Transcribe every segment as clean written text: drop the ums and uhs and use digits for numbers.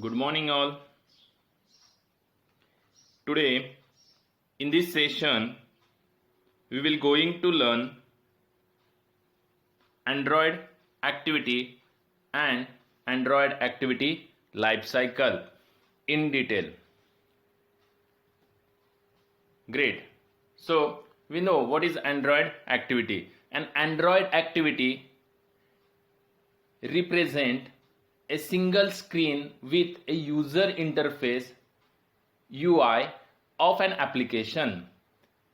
Good morning, all. Today, in this session, we will going to learn Android activity and Android activity lifecycle in detail. Great. So, we know what is Android activity. An Android activity represent a single screen with a user interface UI of an application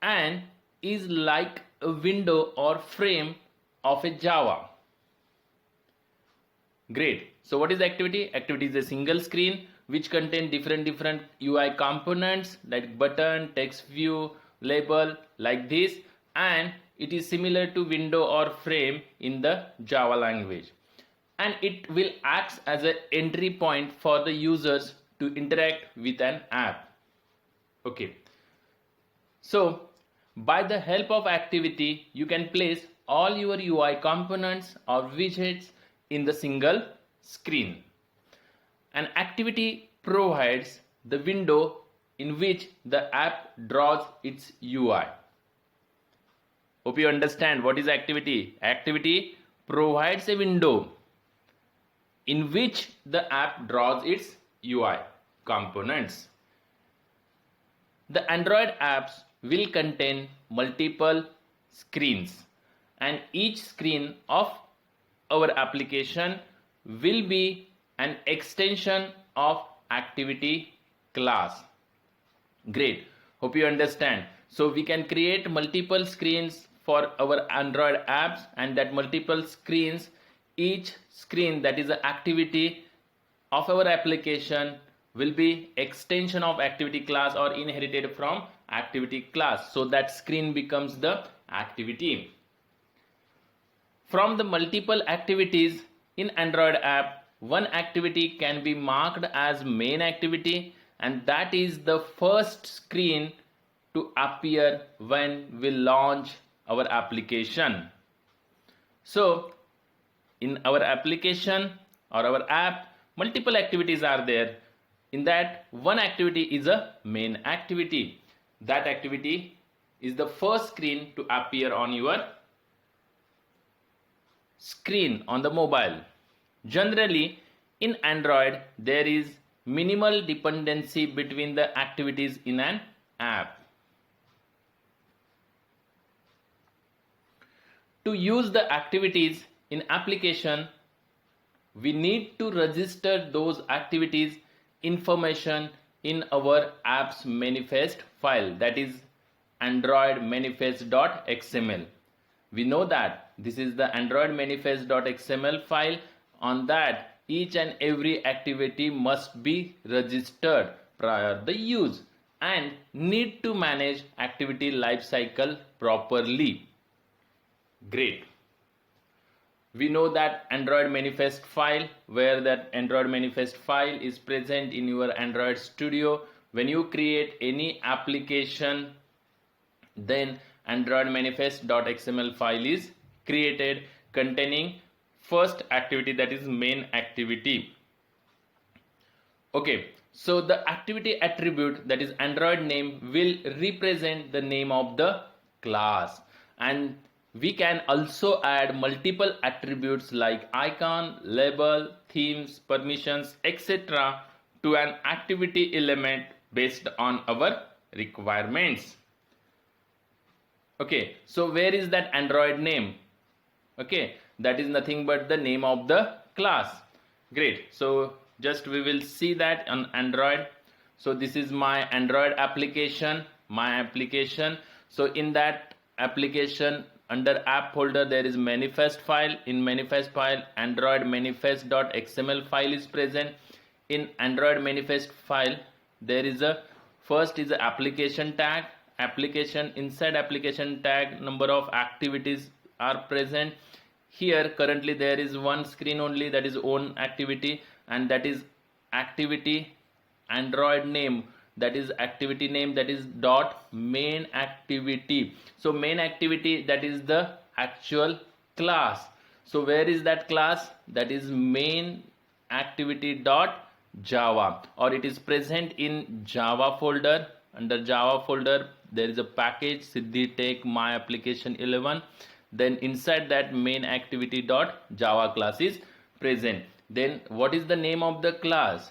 and is like a window or frame of a Java. Great. So what is activity? Activity is a single screen which contain different UI components like button, text view, label like this, and it is similar to window or frame in the Java language, and it will act as an entry point for the users to interact with an app. Okay, so by the help of activity you can place all your UI components or widgets in the single screen. An activity provides the window in which the app draws its UI. Hope you understand what is activity. Activity provides a window in which the app draws its UI components. The Android apps will contain multiple screens, and each screen of our application will be an extension of activity class. Great. Hope you understand. So we can create multiple screens for our Android apps, and that multiple screens, each screen that is the activity of our application will be extension of activity class or inherited from activity class. So that screen becomes the activity. From the multiple activities in Android app, one activity can be marked as main activity, and that is the first screen to appear when we launch our application. So in our application or our app, multiple activities are there. In that, one activity is a main activity. That activity is the first screen to appear on your screen on the mobile. Generally, in Android, there is minimal dependency between the activities in an app. To use the activities in application, we need to register those activities information in our app's manifest file, that is Android manifest.xml. We know that this is the Android manifest.xml file. On that, each and every activity must be registered prior the use and need to manage activity lifecycle properly. Great. We know that Android manifest file, where that Android manifest file is present in your Android Studio. When you create any application, then Android manifest.xml file is created containing first activity, that is main activity. Okay, so the activity attribute, that is Android name, will represent the name of the class, and we can also add multiple attributes like icon, label, themes, permissions, etc. to an activity element based on our requirements. Okay, so where is that Android name? Okay, that is nothing but the name of the class. Great. So just we will see that on Android. So this is my Android application, my application. So in that application, under app folder, there is manifest file. In manifest file, Android manifest.xml file is present. In Android manifest file, there is a first is a application tag. Application, inside application tag, number of activities are present. Here currently there is one screen only, that is own activity, and that is activity Android name, that is activity name, that is dot main activity. So main activity, that is the actual class. So where is that class? That is main activity dot Java, or it is present in Java folder. Under Java folder there is a package SiddhiTech My Application 11. Then inside that main activity dot Java class is present. Then what is the name of the class?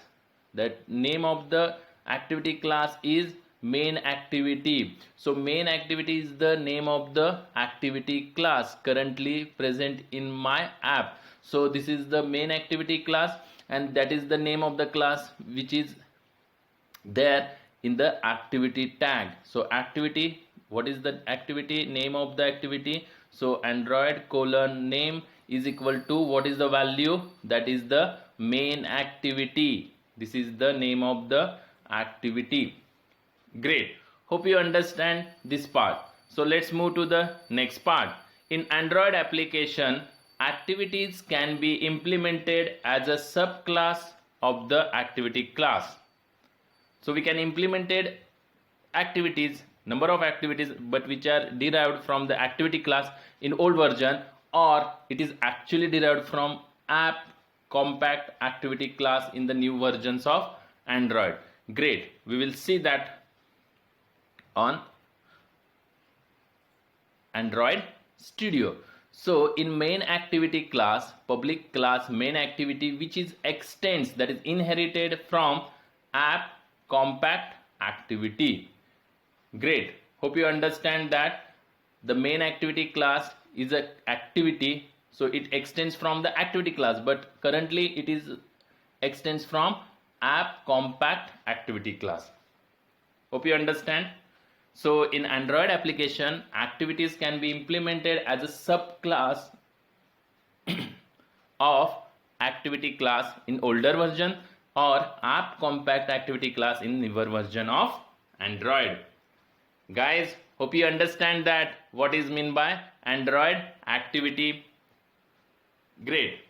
That name of the activity class is main activity. So main activity is the name of the activity class currently present in my app. So this is the main activity class, and that is the name of the class which is there in the activity tag. So activity, what is the activity? Name of the activity. So Android colon name is equal to, what is the value? That is the main activity. This is the name of the activity. Great. Hope you understand this part. So let's move to the next part. In Android application, activities can be implemented as a subclass of the activity class. So we can implemented activities, number of activities, but which are derived from the activity class in old version, or it is actually derived from app compact activity class in the new versions of Android. Great. We will see that on Android Studio. So in main activity class, public class main activity, which is extends, that is inherited from app compact activity. Great. Hope you understand that the main activity class is a activity, so it extends from the activity class, but currently it is extends from app compact activity class. Hope you understand. So in Android application, activities can be implemented as a subclass of activity class in older version, or app compact activity class in newer version of Android. Guys, hope you understand that what is meant by Android activity. Great.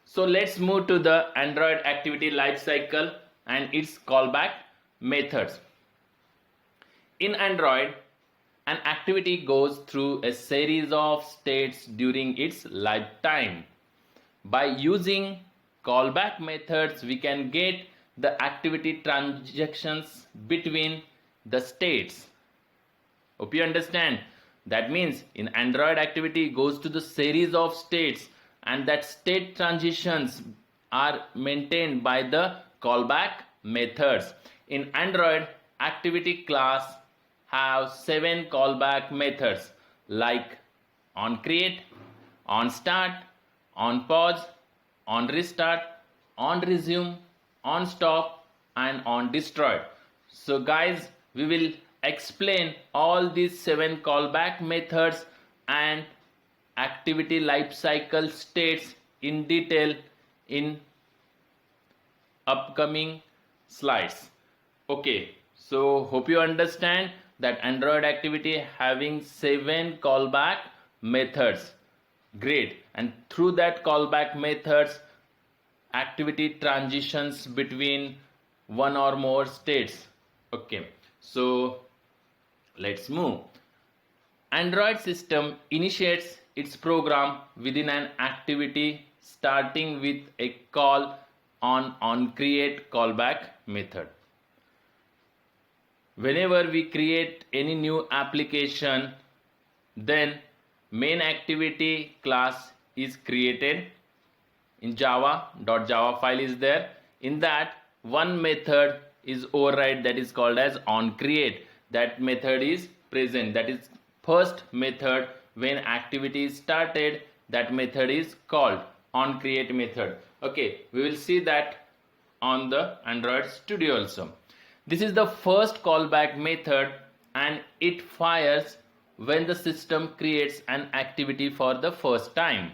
So let's move to the Android activity lifecycle and its callback methods. In Android, an activity goes through a series of states during its lifetime. By using callback methods, we can get the activity transactions between the states. Hope you understand. That means in Android, activity goes to the series of states, and that state transitions are maintained by the callback methods. In Android, activity class have 7 callback methods like on create, on start, on pause, on restart, on resume, on stop, and on destroy. So guys, we will explain all these 7 callback methods and activity lifecycle states in detail in upcoming slides. Okay, so hope you understand that Android activity having 7 callback methods. Great. And through that callback methods, activity transitions between one or more states. Okay, so let's move. Android system initiates its program within an activity starting with a call on create callback method. Whenever we create any new application, then main activity class is created in Java file is there. In that, one method is override, that is called as on create. That method is present. That is first method when activity is started. That method is called on create method. Okay, we will see that on the Android Studio also. This is the first callback method, and it fires when the system creates an activity for the first time.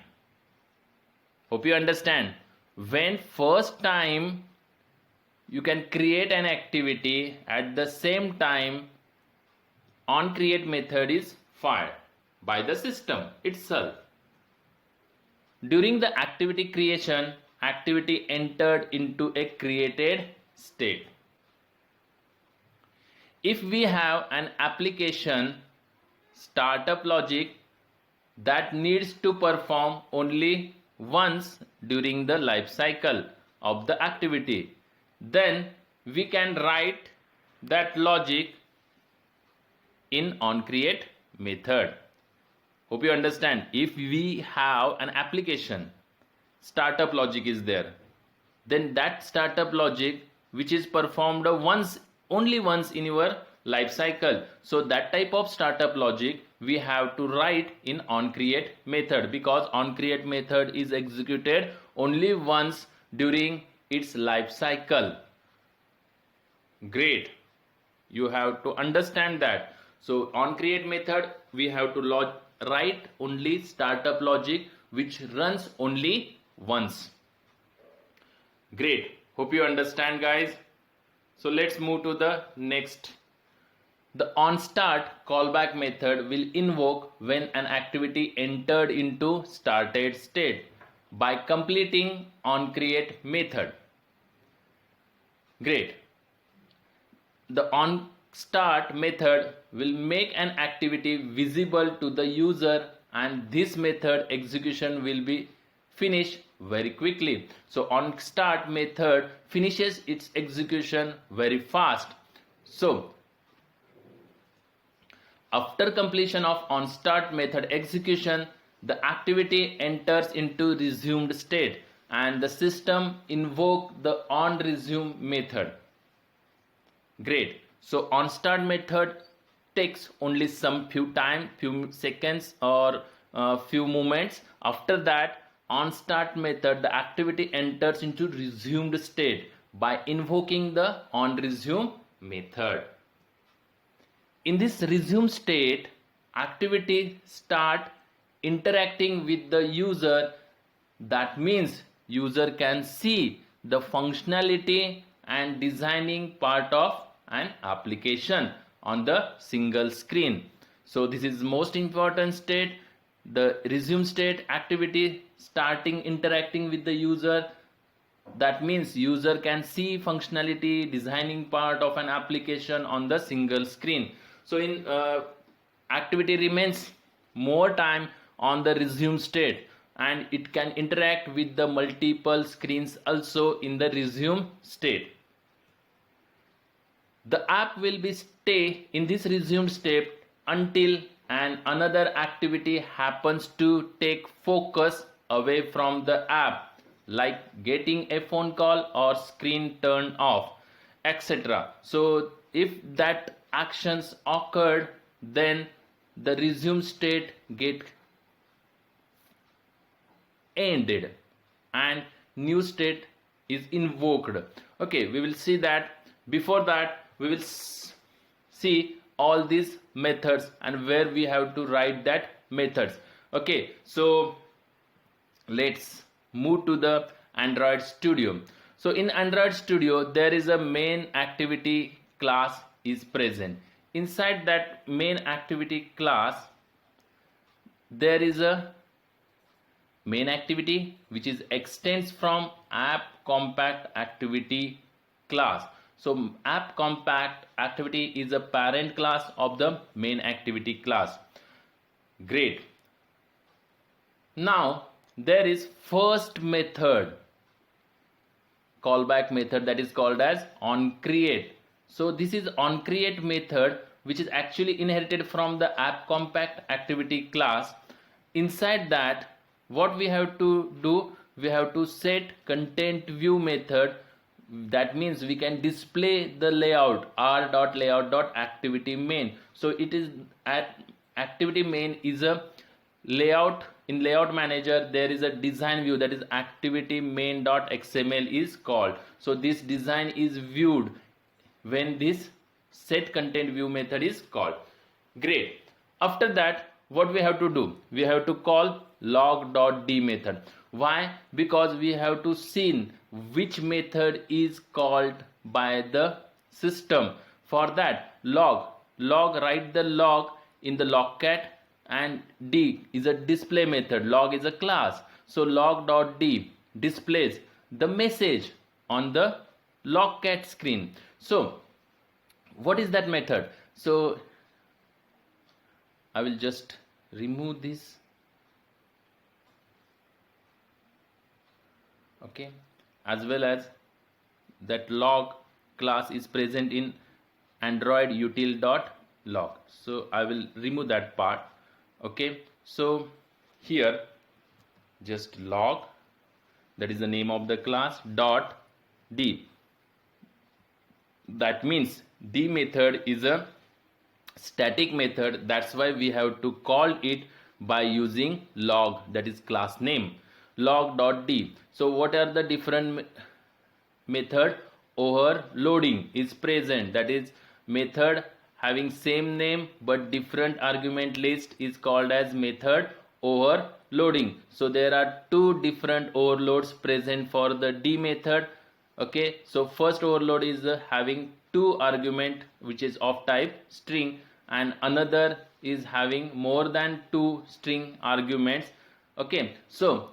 Hope you understand. When first time you can create an activity, at the same time on create method is fired by the system itself. During the activity creation, activity entered into a created state. If we have an application startup logic that needs to perform only once during the life cycle of the activity, then we can write that logic in onCreate method. Hope you understand. If we have an application, startup logic is there, then that startup logic which is performed only once in your life cycle, so that type of startup logic we have to write in onCreate method, because onCreate method is executed only once during its life cycle. Great, you have to understand that. So onCreate method we have to write only startup logic which runs only once. Great, hope you understand, guys. So let's move to the next. The onStart callback method will invoke when an activity entered into started state by completing onCreate method. Great. The onStart method will make an activity visible to the user, and this method execution will be finished very quickly. So onStart method finishes its execution very fast. So after completion of onStart method execution, the activity enters into resumed state and the system invoke the onResume method. Great. So onStart method takes only some few seconds or few moments. After that, onStart method, the activity enters into resumed state by invoking the onResume method. In this resume state, activity start interacting with the user. That means user can see the functionality and designing part of an application on the single screen. So this is most important state, the resume state, activity starting interacting with the user. That means user can see functionality, designing part of an application on the single screen. So in activity remains more time on the resume state, and it can interact with the multiple screens also in the resume state. The app will be stay in this resumed state until another activity happens to take focus away from the app, like getting a phone call or screen turned off, etc. So if that actions occurred, then the resume state get ended and new state is invoked. Okay, we will see that. Before that, we will see all these methods and where we have to write that methods. Okay, so let's move to the Android Studio. So in Android Studio, there is a main activity class is present. Inside that main activity class, there is a main activity which is extends from app compact activity class. So app compact activity is a parent class of the main activity class. Great. Now there is first method, callback method, that is called as onCreate. So this is onCreate method which is actually inherited from the app compact activity class. Inside that, what we have to do, we have to set content view method. That means we can display the layout r.layout.activity main. So it is at activity main is a layout. In layout manager there is a design view, that is activity main.xml is called. So this design is viewed when this set content view method is called. Great. After that, what we have to do, we have to call log.d method. Why? Because we have to see which method is called by the system. For that, log, write the log in the logcat, and d is a display method. Log is a class, so log.d displays the message on the logcat screen. So what is that method? So I will just remove this. Okay, as well as that log class is present in Android util.log. So I will remove that part. Okay, so here just log, that is the name of the class, dot d. That means d method is a static method, that's why we have to call it by using log, that is class name, log.d. So what are the different method? Overloading is present, that is method having same name but different argument list is called as method overloading. So there are two different overloads present for the d method. Okay, so first overload is having two argument which is of type string, and another is having more than two string arguments. Okay, so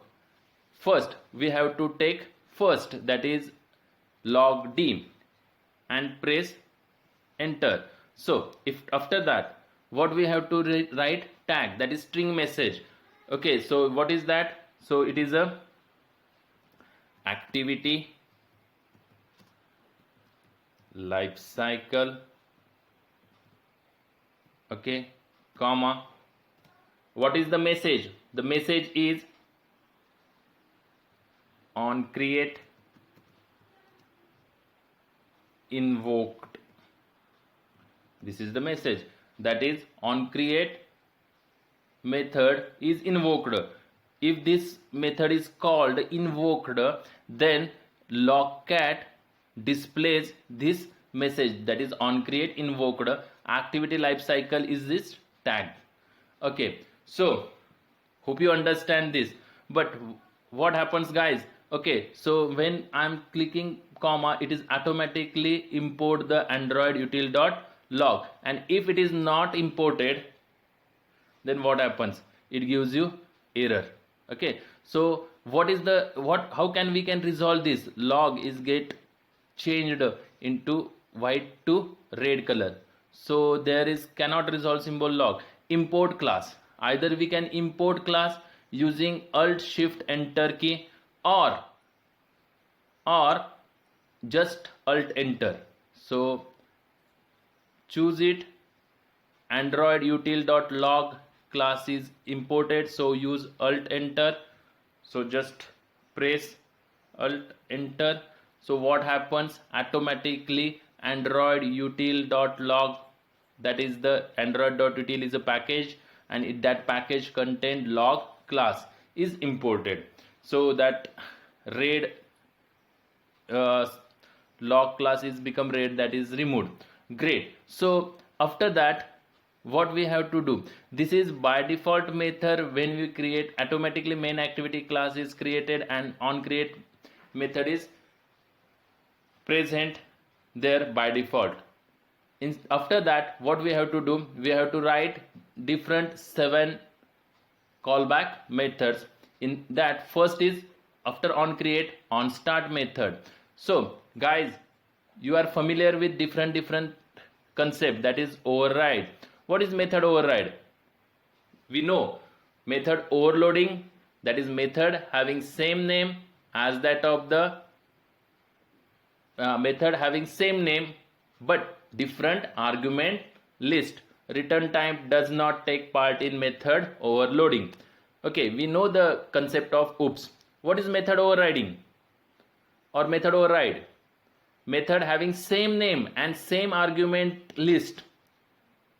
first we have to take first, that is log d, and press enter. So if after that what we have to write? Tag, that is string message. Okay, so what is that? So it is a activity life cycle, okay, comma, what is the message? The message is on create invoked. This is the message, that is on create method is invoked. If this method is called invoked, then logcat displays this message, that is on create invoked. Activity lifecycle is this tag. Okay, so hope you understand this. But what happens, guys? Okay, so when I'm clicking comma, it is automatically import the Android util.log, and if it is not imported, then what happens? It gives you error. Okay, so what is the how can we resolve this? Log is get changed into white to red color, so there is cannot resolve symbol log. Import class, either we can import class using alt shift enter key, or just alt enter. So choose it. Android util.log class is imported, so use alt enter. So just press alt enter. So what happens? Automatically Android util.log, that is the android.util is a package, and that package contain log class is imported. So that red log class is become red, that is removed. Great. So after that what we have to do? This is by default method. When we create, automatically main activity class is created and on create method is present there by default. After that what we have to do? We have to write different 7 callback methods. In that, first is after on create, on start method. So guys, you are familiar with different concept, that is override. What is method override? We know method overloading, that is method having same name as that of the method having same name but different argument list. Return type does not take part in method overloading. Okay, we know the concept of oops. What is method overriding or method override? Method having same name and same argument list,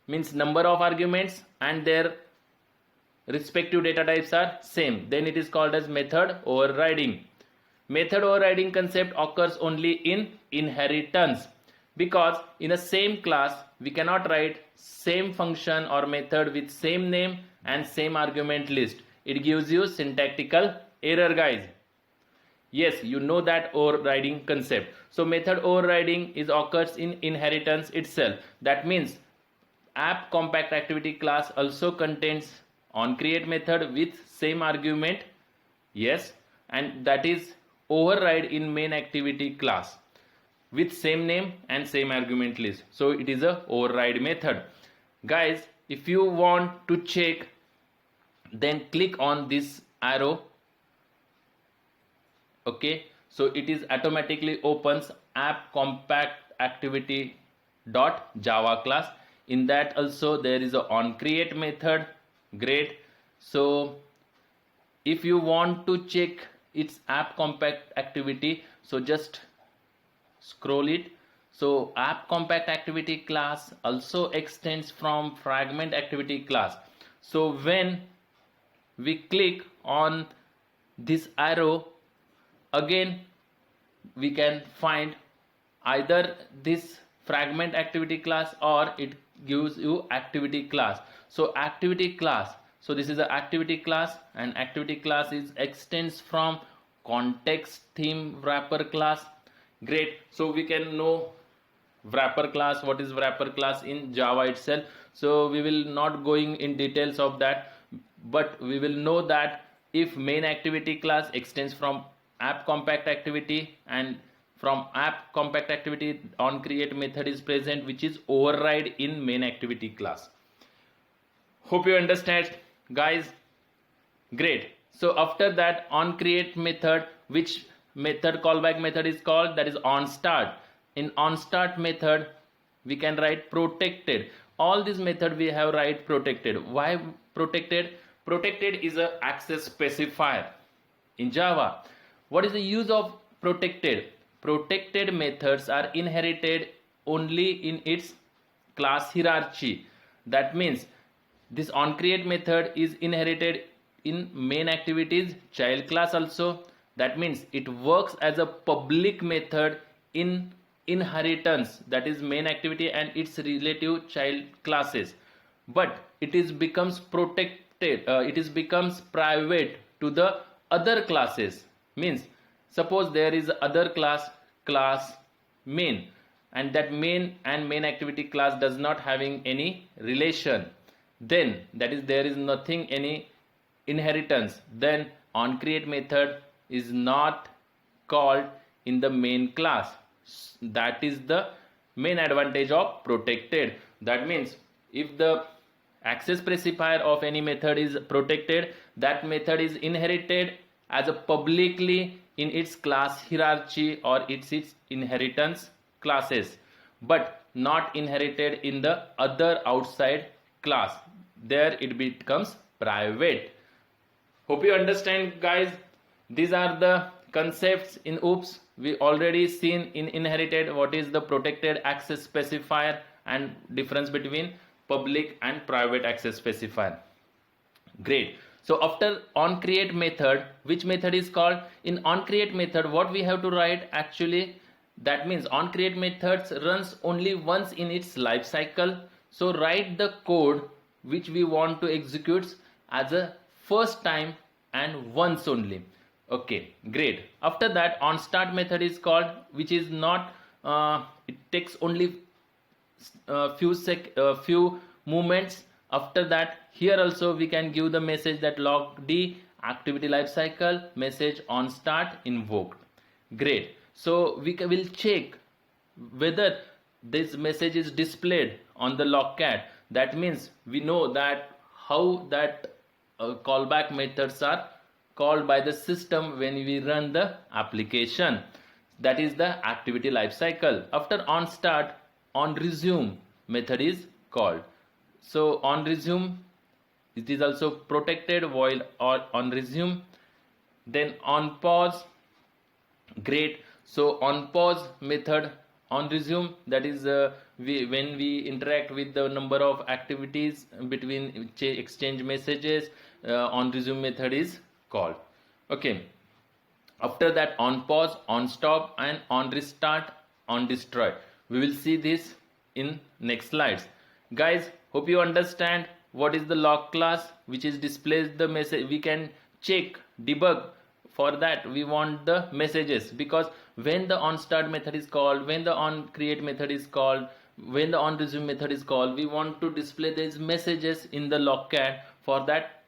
means number of arguments and their respective data types are same, then it is called as method overriding. Method overriding concept occurs only in inheritance, because in a same class we cannot write same function or method with same name and same argument list. It gives you syntactical error, guys. Yes, you know that overriding concept. So method overriding is occurs in inheritance itself. That means app compact activity class also contains on create method with same argument. Yes, and that is override in main activity class with same name and same argument list. So it is a override method. Guys, if you want to check, then click on this arrow. Okay, So it is automatically opens app compact activity dot java class. In that also there is a on create method. Great. So if you want to check its app compact activity, so just scroll it. So app compact activity class also extends from fragment activity class. So when we click on this arrow, again we can find either this fragment activity class or it gives you activity class. So activity class, so this is the activity class, and activity class is extends from context theme wrapper class. Great. So we can know wrapper class, what is wrapper class in java itself. So we will not going in details of that, but we will know that if main activity class extends from app compact activity, and from app compact activity on create method is present, which is override in main activity class. Hope you understand, guys. Great. So after that on create method, which method callback method is called, that is on start. In on start method we can write protected. All these method we have write protected. Why protected? Protected is a access specifier in java. What is the use of protected? Protected methods are inherited only in its class hierarchy. That means this on create method is inherited in main activities child class also. That means it works as a public method in inheritance, that is main activity and its relative child classes, but it is becomes protected, it is becomes private to the other classes. Means suppose there is other class main, and that main and main activity class does not having any relation, then that is there is nothing any inheritance, then on create method is not called in the main class. That is the main advantage of protected. That means if the access specifier of any method is protected, that method is inherited as a publicly in its class hierarchy or its inheritance classes, but not inherited in the other outside class. There it becomes private. Hope you understand, guys. These are the concepts in OOPS. We already seen in inherited what is the protected access specifier and difference between public and private access specifier. Great. So after on create method, which method is called? In on create method, what we have to write actually, that means on create methods runs only once in its life cycle. So write the code which we want to execute as a first time and once only. Okay, great. After that on start method is called, which is not it takes only few movements. After that here also we can give the message that log d activity lifecycle message on start invoked. Great. So we will check whether this message is displayed on the logcat. That means we know that how that callback methods are called by the system when we run the application. That is the activity lifecycle. After on start, on resume method is called. So on resume it is also protected while or on resume. Then on pause. Great. So on pause method on resume, that is when we interact with the number of activities between exchange messages, on resume method is called. Okay. After that on pause, on stop and on restart, on destroy. We will see this in next slides. Guys, hope you understand what is the log class which is displays the message. We can check debug. For that we want the messages, because when the on start method is called, when the on create method is called, when the on resume method is called, we want to display these messages in the logcat. For that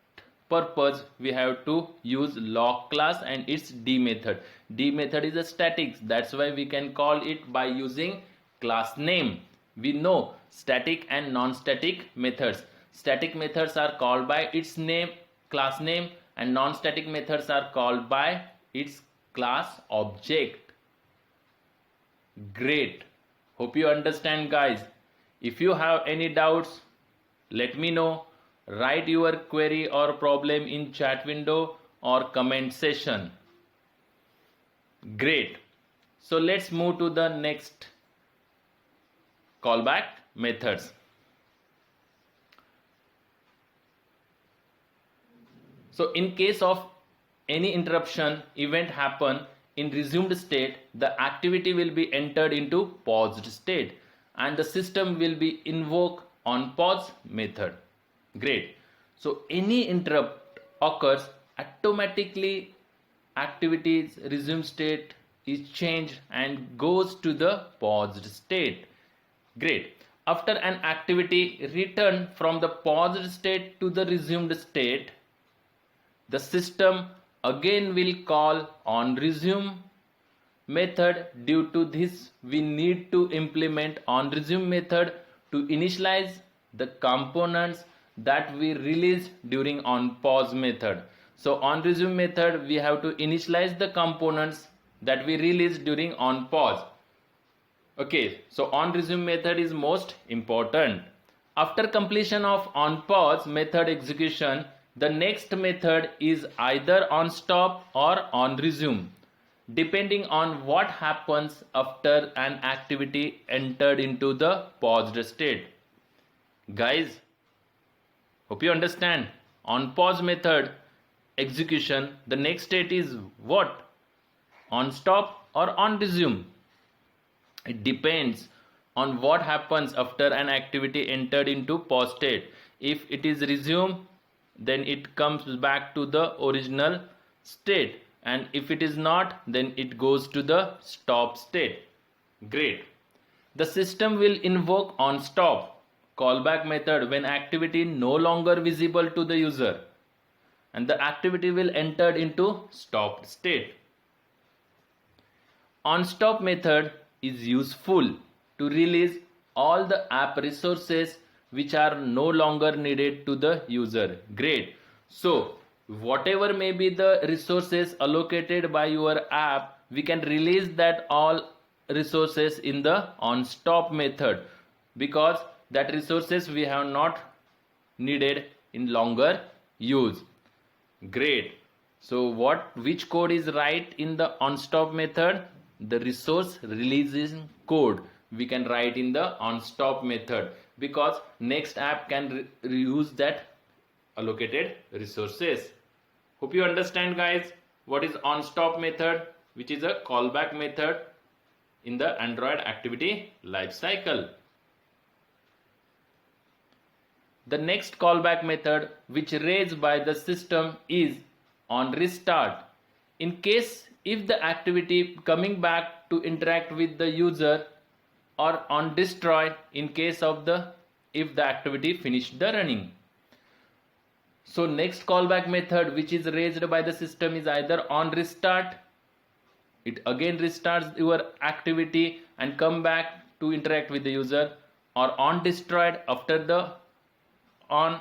purpose we have to use log class and its d method. D method is a static, that's why we can call it by using class name. We know static and non-static methods. Static methods are called by its name, class name, and non-static methods are called by its class object. Great. Hope you understand, guys. If you have any doubts, let me know. Write your query or problem in chat window or comment section. Great. So let's move to the next callback methods. So in case of any interruption event happen in resumed state, the activity will be entered into paused state and the system will be invoke on pause method. Great. So any interrupt occurs, automatically activities resume state is changed and goes to the paused state. Great. After an activity return from the paused state to the resumed state, the system again will call on resume method. Due to this, we need to implement on resume method to initialize the components that we released during on pause method. So on resume method, we have to initialize the components that we released during on pause. Okay, so on resume method is most important. After completion of on pause method execution, the next method is either on stop or on resume, depending on what happens after an activity entered into the paused state. Guys, hope you understand. On pause method execution, the next state is what? On stop or on resume? It depends on what happens after an activity entered into pause state. If it is resume, then it comes back to the original state, and if it is not, then it goes to the stop state. Great. The system will invoke on stop callback method when activity no longer visible to the user, and the activity will enter into stopped state. On stop method is useful to release all the app resources which are no longer needed to the user. Great. So whatever may be the resources allocated by your app, we can release that all resources in the on stop method, because that resources we have not needed in longer use. Great. So which code is right in the on stop method? The resource releasing code we can write in the on stop method, because next app can reuse that allocated resources. Hope you understand, guys, what is on stop method, which is a callback method in the Android activity lifecycle. The next callback method which raised by the system is on restart. In case if the activity coming back to interact with the user, or on destroy in case of if the activity finished the running. So next callback method which is raised by the system is either on restart. It again restarts your activity and come back to interact with the user, or on destroyed after the on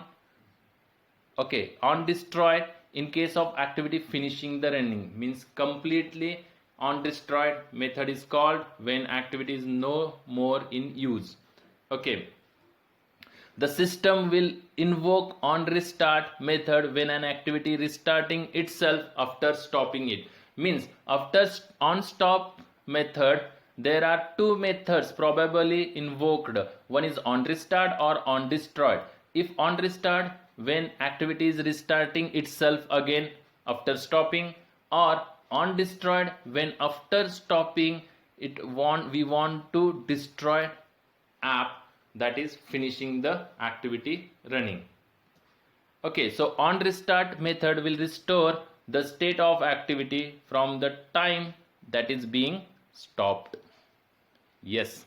destroyed in case of activity finishing the running, means completely on destroyed method is called when activity is no more in use. Okay. The system will invoke on restart method when an activity restarting itself after stopping it. Means after on stop method, there are two methods probably invoked. One is on restart or on destroyed. If on restart, when activity is restarting itself again after stopping, or on destroyed when after stopping we want to destroy app that is finishing the activity running. Okay, so on restart method will restore the state of activity from the time that is being stopped. Yes.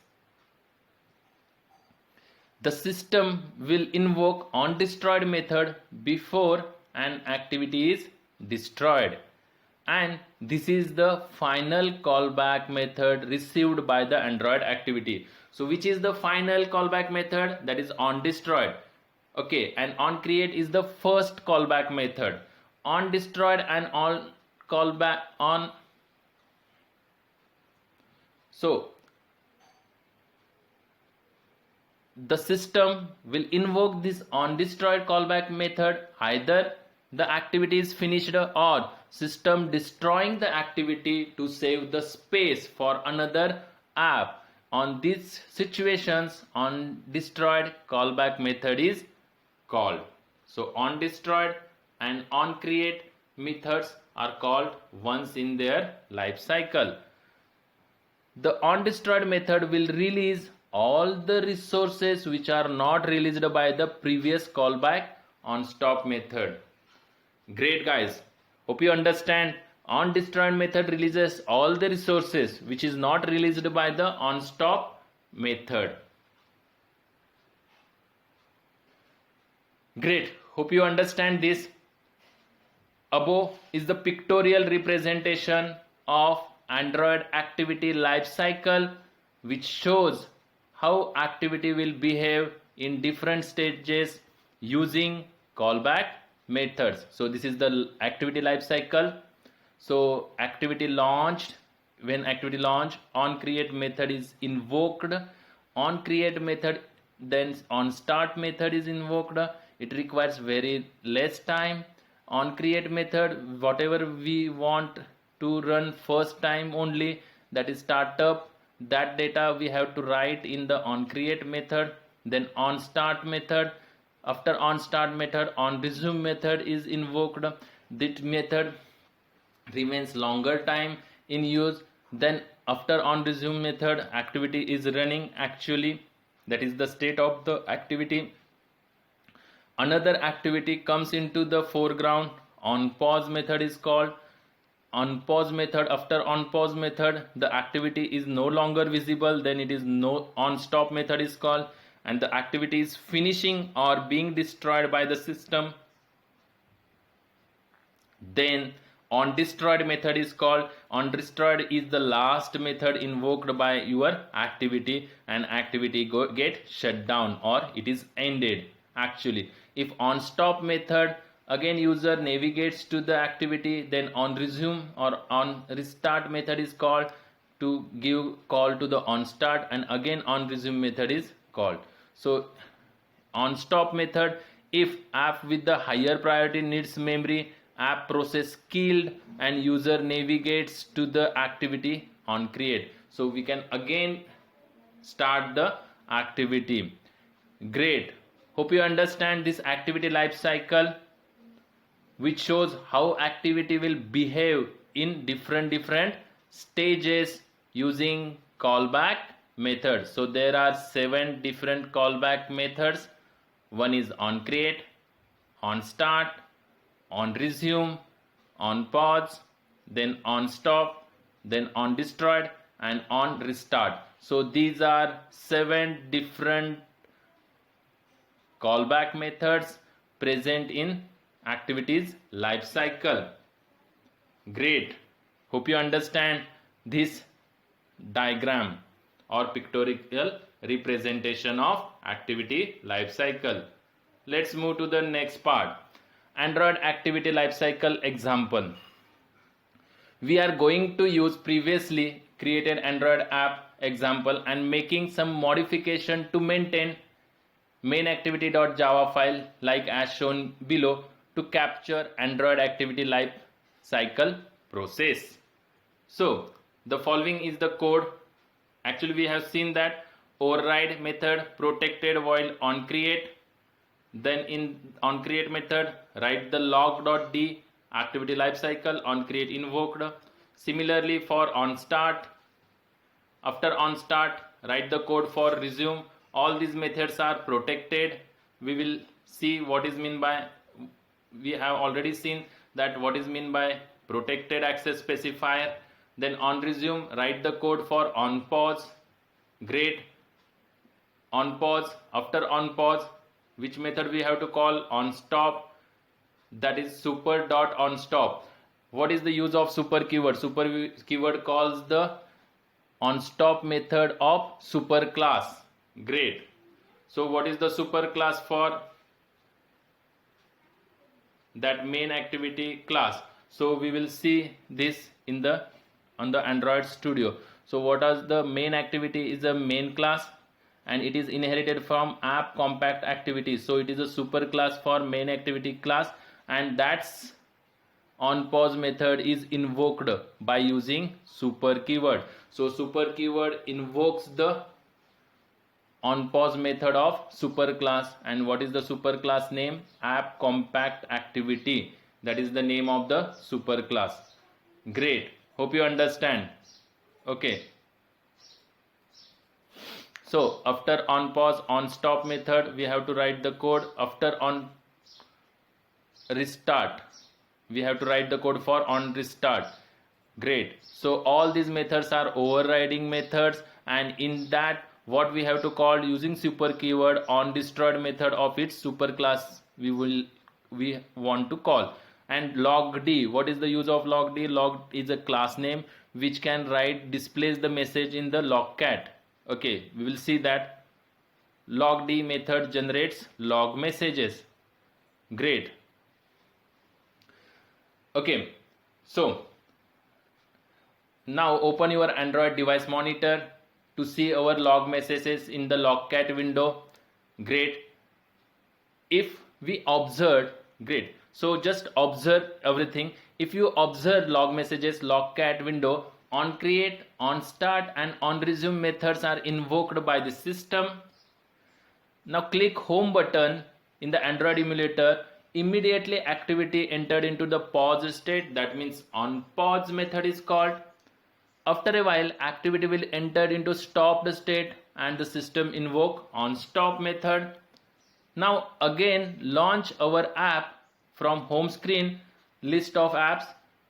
The system will invoke on destroyed method before an activity is destroyed, and this is the final callback method received by the Android activity. So which is the final callback method? That is on destroyed. Okay, and on create is the first callback method. On destroyed and on callback on So the system will invoke this onDestroyed callback method either the activity is finished or system destroying the activity to save the space for another app. On these situations, onDestroyed callback method is called. So onDestroyed and onCreate methods are called once in their life cycle. The onDestroyed method will release all the resources which are not released by the previous callback onStop method. Great guys, hope you understand. OnDestroyed method releases all the resources which is not released by the onStop method. Great, hope you understand this. Above is the pictorial representation of Android activity lifecycle, which shows how activity will behave in different stages using callback methods. So this is the activity lifecycle. So activity launched, when activity launch, onCreate method is invoked. OnCreate method, then onStart method is invoked. It requires very less time. OnCreate method, whatever we want to run first time only, that is startup, that data we have to write in the onCreate method. Then onStart method, after onStart method, onResume method is invoked. This method remains longer time in use. Then after onResume method, activity is running actually, that is the state of the activity. Another activity comes into the foreground. OnPause method is called. OnPause method, after OnPause method, the activity is no longer visible, then it is no onStop method is called, and the activity is finishing or being destroyed by the system. Then onDestroyed method is called. OnDestroyed is the last method invoked by your activity, and activity get shut down or it is ended actually. If onStop method, again user navigates to the activity, then onResume or onRestart method is called to give call to the onStart, and again onResume method is called. So onStop method, if app with the higher priority needs memory, app process killed and user navigates to the activity onCreate. So we can again start the activity. Great, hope you understand this activity life cycle, which shows how activity will behave in different stages using callback methods. So there are 7 different callback methods. One is onCreate, onStart, onResume, onPause, then onStop, then onDestroyed, and onRestart. So these are 7 different callback methods present in activities life cycle. Great, hope you understand this diagram or pictorial representation of activity life cycle. Let's move to the next part, Android activity life cycle example. We are going to use previously created Android app example and making some modification to maintain main activity.java file like as shown below to capture Android activity life cycle process. So the following is the code. Actually we have seen that override method protected while onCreate. Then in onCreate method write the log.d activity lifecycle, onCreate invoked. Similarly for onStart, after onStart write the code for resume. All these methods are protected. We will see what is mean by, we have already seen that what is mean by protected access specifier. Then onResume write the code for onPause. Great, onPause, after onPause which method we have to call? onStop, that is super.onStop. What is the use of super keyword? Super keyword calls the onStop method of super class. Great, so what is the super class for? That main activity class. So we will see this in the on the Android Studio. So what is the main activity? Is a main class, and it is inherited from app compact activity. So it is a super class for main activity class, and that's on pause method is invoked by using super keyword. So super keyword invokes the on pause method of super class. And what is the super class name? App compact activity. That is the name of the super class. Great, hope you understand. Okay, so after on pause on stop method, we have to write the code. After on restart, we have to write the code for on restart. Great, so all these methods are overriding methods, and in that what we have to call using super keyword on destroyed method of its super class we want to call. And log d, what is the use of log d? Log is a class name which can write displays the message in the logcat. Okay, we will see that log d method generates log messages. Great. Okay, so now open your Android device monitor to see our log messages in the logcat window. Great. If we observe, great, so just observe everything. If you observe log messages logcat window, on create, on start and on resume methods are invoked by the system. Now click home button in the Android emulator. Immediately activity entered into the pause state, that means on pause method is called. After a while activity will enter into stopped state and the system invoke on stop method. Now again launch our app from home screen list of apps.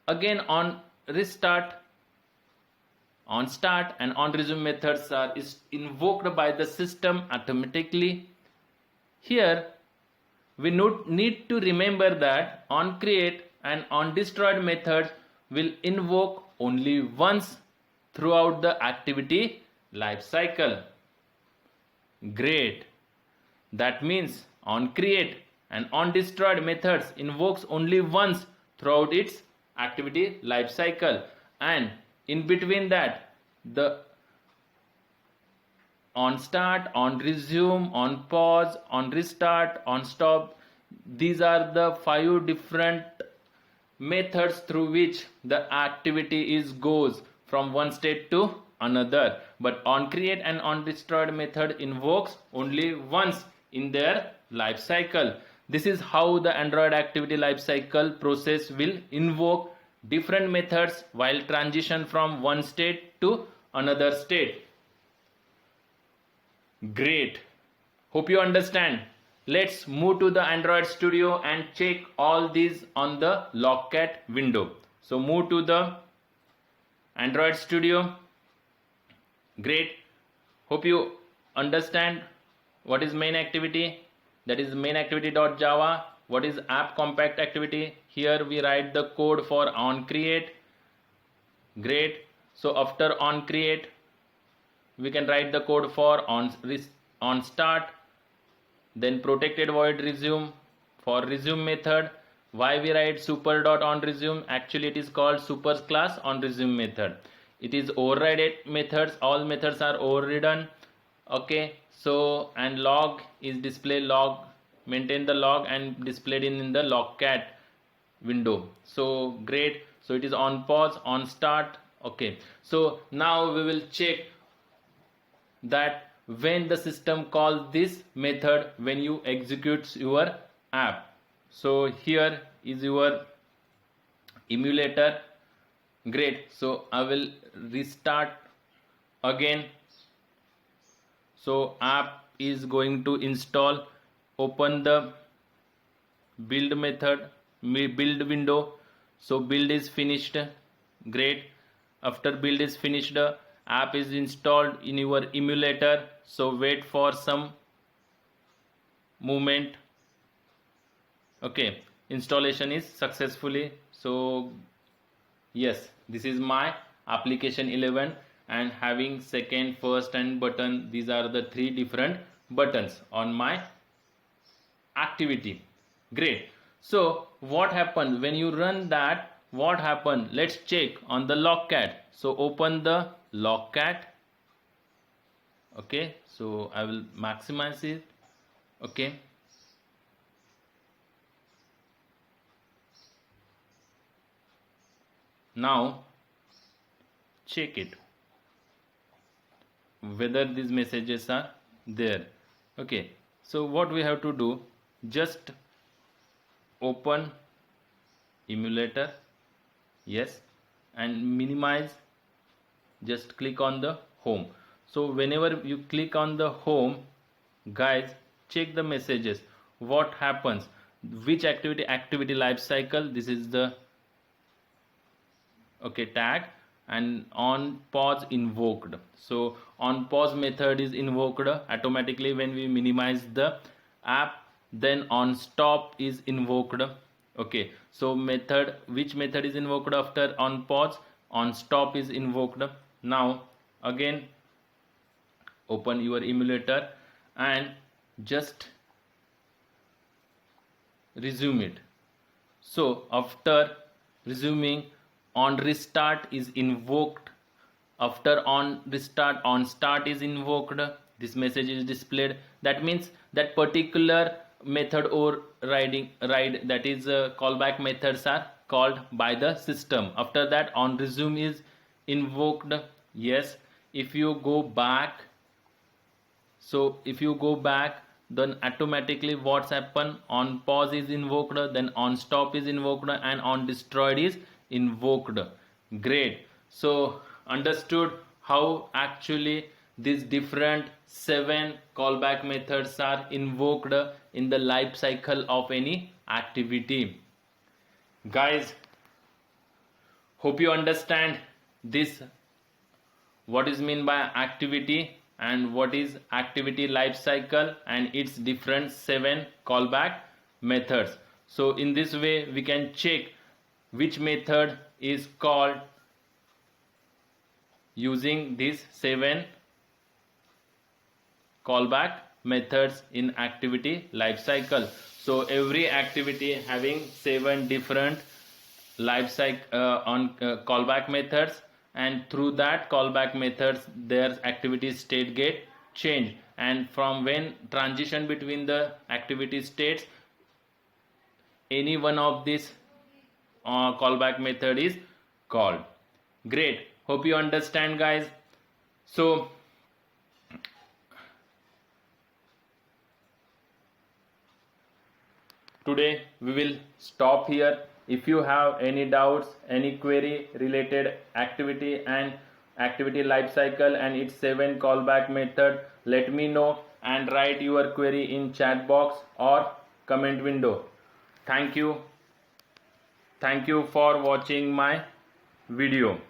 Again on restart, on start and on resume methods are invoked by the system automatically. Here we need to remember that on create and on destroyed methods will invoke only once throughout the activity life cycle. Great. That means on create and on destroyed methods invokes only once throughout its activity life cycle, and in between that the on start, on resume, on pause, on restart, on stop, these are the 5 different methods through which the activity is goes from one state to another. But on create and on destroyed method invokes only once in their life cycle. This is how the Android activity life cycle process will invoke different methods while transition from one state to another state. Great, hope you understand. Let's move to the Android Studio and check all these on the logcat window. So move to the Android Studio. Great, hope you understand what is main activity. That is main activity.java. What is app compact activity? Here we write the code for on create. Great, so after on create we can write the code for on start, then protected void resume for resume method. Why we write super dot on resume? Actually it is called super class on resume method. It is overridden methods, all methods are overridden. Okay, so and log is display log, maintain the log and displayed in the logcat window. So great, so it is on pause, on start. Okay, so now we will check that when the system calls this method when you execute your app. So here is your emulator. Great, so I will restart again. So app is going to install. Open the build method, build window. So build is finished. Great, after build is finished app is installed in your emulator. So wait for some moment. Okay, installation is successfully. So yes, this is my application 11 and having second, first and button. These are the 3 different buttons on my activity. Great, so what happened when you run that? What happened? Let's check on the logcat. So open the logcat. Okay, so I will maximize it. Okay, now check it whether these messages are there. Okay, so what we have to do, just open emulator, yes, and minimize. Just click on the home. So whenever you click on the home, guys, check the messages. What happens, which activity life cycle, this is the okay tag, and on pause invoked. So on pause method is invoked automatically when we minimize the app. Then on stop is invoked. Okay, so which method is invoked after on pause? On stop is invoked. Now again open your emulator and just resume it. So after resuming, on restart is invoked. After on restart, on start is invoked. This message is displayed. That means that particular method or ride, that is callback methods are called by the system. After that, on resume is invoked. Yes, if you go back, so if you go back, then automatically what's happen, on pause is invoked, then on stop is invoked, and on destroyed is invoked. Great. So understood how actually these different 7 callback methods are invoked in the life cycle of any activity. Guys, hope you understand this, what is mean by activity and what is activity life cycle and its different 7 callback methods. So in this way we can check which method is called using these 7 callback methods in activity life cycle. So every activity having 7 different life cycle on callback methods, and through that callback methods their activity state get changed, and from when transition between the activity states, any one of these callback method is called. Great, hope you understand, guys. So today we will stop here. If you have any doubts, any query related activity and activity life cycle and its 7 callback method, let me know and write your query in chat box or comment window. Thank you for watching my video.